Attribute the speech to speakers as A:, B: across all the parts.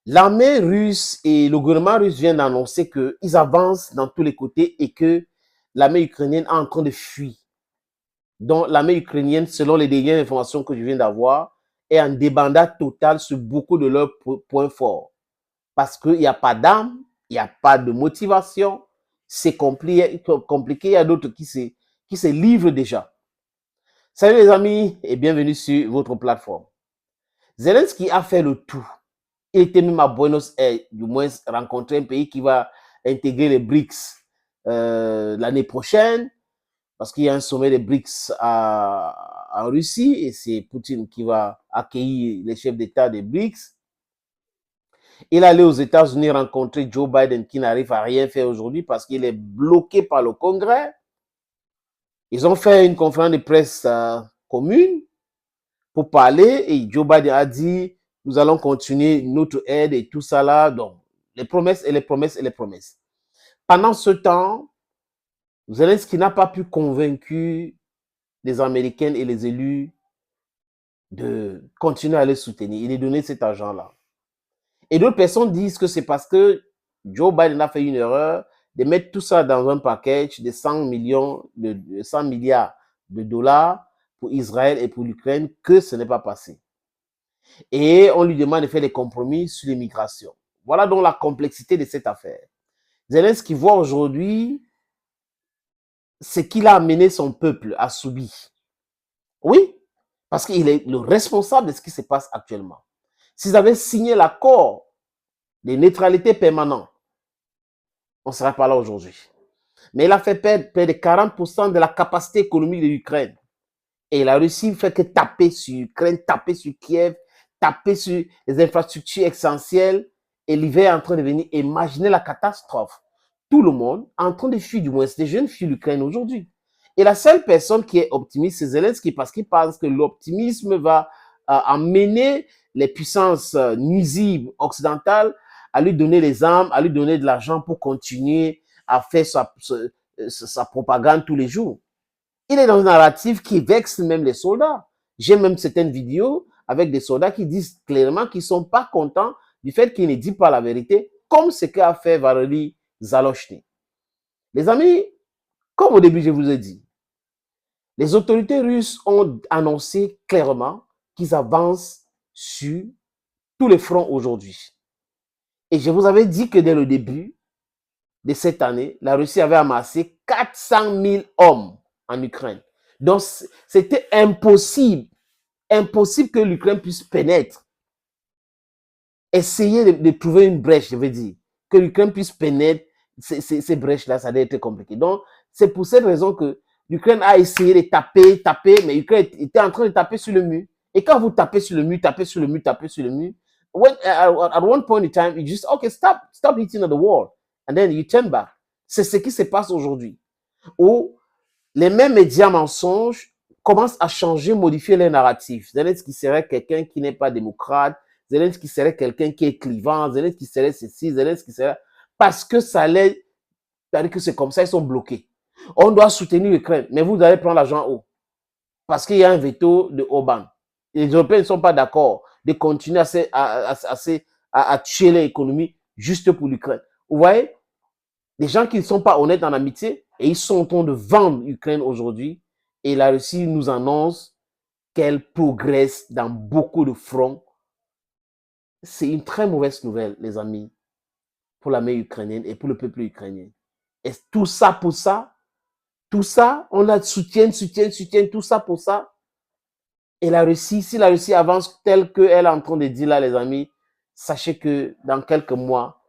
A: L'armée russe et le gouvernement russe viennent d'annoncer qu'ils avancent dans tous les côtés et que l'armée ukrainienne est en train de fuir. Donc, l'armée ukrainienne, selon les dernières informations que je viens d'avoir, est en débandade totale sur beaucoup de leurs points forts. Parce qu'il n'y a pas d'armes, il n'y a pas de motivation, c'est compliqué, il y a d'autres qui se livrent déjà. Salut les amis et bienvenue sur votre plateforme. Zelensky a fait le tout. Il était même à Buenos Aires, du moins rencontrer un pays qui va intégrer les BRICS l'année prochaine, parce qu'il y a un sommet des BRICS en Russie et c'est Poutine qui va accueillir les chefs d'État des BRICS. Il allait aux États-Unis rencontrer Joe Biden qui n'arrive à rien faire aujourd'hui parce qu'il est bloqué par le Congrès. Ils ont fait une conférence de presse commune pour parler et Joe Biden a dit nous allons continuer notre aide et tout ça là. Donc, les promesses et les promesses et les promesses. Pendant ce temps, Zelensky n'a pas pu convaincre les Américains et les élus de continuer à les soutenir et de donner cet argent-là. Et d'autres personnes disent que c'est parce que Joe Biden a fait une erreur de mettre tout ça dans un package de 100 millions, de 100 milliards de dollars pour Israël et pour l'Ukraine que ce n'est pas passé. Et on lui demande de faire des compromis sur l'immigration. Voilà donc la complexité de cette affaire. Zelensky voit aujourd'hui ce qu'il a amené son peuple à subir. Oui, parce qu'il est le responsable de ce qui se passe actuellement. S'ils avaient signé l'accord de neutralité permanente, on ne serait pas là aujourd'hui. Mais il a fait perdre près de 40% de la capacité économique de l'Ukraine. Et la Russie ne fait que taper sur l'Ukraine, taper sur Kiev, taper sur les infrastructures essentielles. Et l'hiver est en train de venir. Imaginez la catastrophe. Tout le monde est en train de fuir, du moins, des jeunes fuient l'Ukraine aujourd'hui. Et la seule personne qui est optimiste, c'est Zelensky, parce qu'il pense que l'optimisme va amener les puissances nuisibles occidentales à lui donner les armes, à lui donner de l'argent pour continuer à faire sa propagande tous les jours. Il est dans une narrative qui vexe même les soldats. J'ai même certaines vidéos avec des soldats qui disent clairement qu'ils ne sont pas contents du fait qu'il ne dit pas la vérité, comme ce qu'a fait Valery Zalochny. Les amis, comme au début je vous ai dit, les autorités russes ont annoncé clairement qu'ils avancent sur tous les fronts aujourd'hui. Et je vous avais dit que dès le début de cette année, la Russie avait amassé 400 000 hommes en Ukraine. Donc, c'était impossible que l'Ukraine puisse pénétrer. Essayer de trouver une brèche, je veux dire. Que l'Ukraine puisse pénétrer ces brèches-là, ça doit être compliqué. Donc, c'est pour cette raison que l'Ukraine a essayé de taper, mais l'Ukraine était en train de taper sur le mur. Et quand vous tapez sur le mur, at one point in time, you just, okay, stop hitting on the wall. And then you turn back. C'est ce qui se passe aujourd'hui. Où les mêmes médias mensonges commencent à changer, modifier les narratifs. Zelensky serait quelqu'un qui n'est pas démocrate, Zelensky serait quelqu'un qui est clivant, Zelensky serait ceci, Zelensky serait... Parce que ça allait... C'est-à-dire que c'est comme ça, ils sont bloqués. On doit soutenir l'Ukraine, mais vous allez prendre l'argent où? Parce qu'il y a un veto de Orban. Les Européens ne sont pas d'accord de continuer à tuer l'économie juste pour l'Ukraine. Vous voyez? Des gens qui ne sont pas honnêtes en amitié et ils sont en train de vendre l'Ukraine aujourd'hui. Et la Russie nous annonce qu'elle progresse dans beaucoup de fronts. C'est une très mauvaise nouvelle, les amis, pour l'armée ukrainienne et pour le peuple ukrainien. Et tout ça pour ça, on a soutien, tout ça pour ça. Et la Russie, si la Russie avance telle qu'elle est en train de dire là, les amis, sachez que dans quelques mois,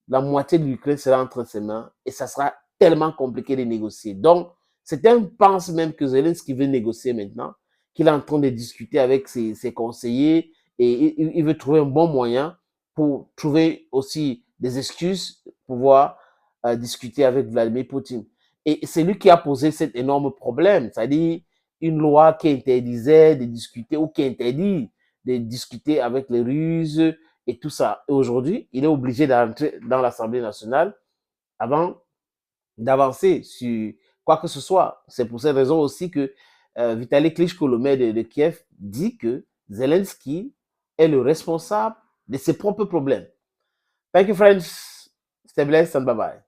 A: la moitié de l'Ukraine sera entre ses mains et ça sera tellement compliqué de négocier. Donc, certains pensent même que Zelensky veut négocier maintenant, qu'il est en train de discuter avec ses conseillers et il veut trouver un bon moyen pour trouver aussi des excuses pour pouvoir discuter avec Vladimir Poutine. Et c'est lui qui a posé cet énorme problème, c'est-à-dire une loi qui interdisait de discuter ou qui interdit de discuter avec les Russes et tout ça. Et aujourd'hui, il est obligé d'entrer dans l'Assemblée nationale avant d'avancer sur quoi que ce soit. C'est pour cette raison aussi que Vitaly Klitschko, le maire de Kiev, dit que Zelensky est le responsable de ses propres problèmes. Thank you, friends. Stay blessed and bye-bye.